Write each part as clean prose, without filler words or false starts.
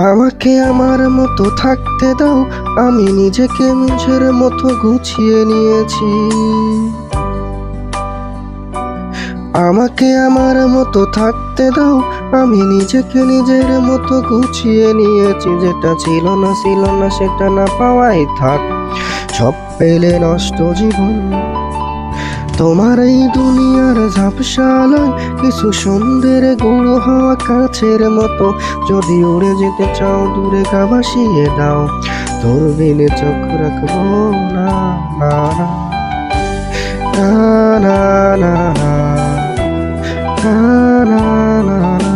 আমাকে আমার মতো থাকতে দাও, আমি নিজেকে নিজের মতো গুছিয়ে নিয়েছি। আমাকে আমার মতো থাকতে দাও, আমি নিজেকে নিজের মতো গুছিয়ে নিয়েছি। যেটা ছিল না সেটা না পাওয়াই থাক, সব পেলে নষ্ট জীবন। তোমার এই দুনিয়ার ঝাপসালায় কিছু সন্ধ্যের গুঁড়ো হওয়া কাছের মতো। যদি উড়ে যেতে চাও দূরে গা ভাসিয়ে দাও, দূরবীনে চোখ রাখবো না। না না না না না না না না না।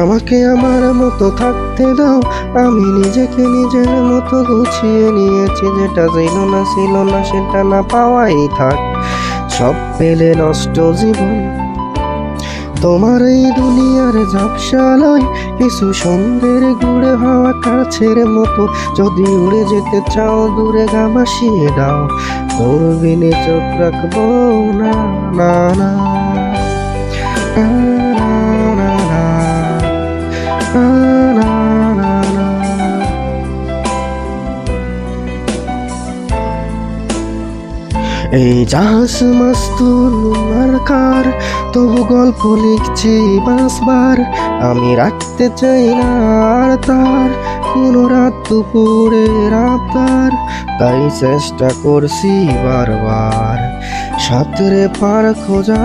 আমাকে আমার মতো থাকতে দাও, আমি নিজেকে নিজের মতো গুছিয়ে নিয়েছি। যেটা ছিল না সেটা না পাওয়াই থাক, সব পেলে নষ্ট জীবন। তোমার এই দুনিয়ার ঝাপসালয় কিছু সন্ধ্যের গুঁড়ে হওয়া কাছের মতো। যদি উড়ে যেতে চাও দূরে গা ভাসিয়ে দাও, দূরবীনে চোখ রাখবো না। না না না না না না না না। এই জাহাজ মাস্তুল মার্কার, তবু গল্প লিখছি বাঁচবার। আমি রাখতে চাই না আর তার কোনো রাত দুপুরে রাতার, তাই চেষ্টা করছি বারবার সাঁতরে পার খোঁজা।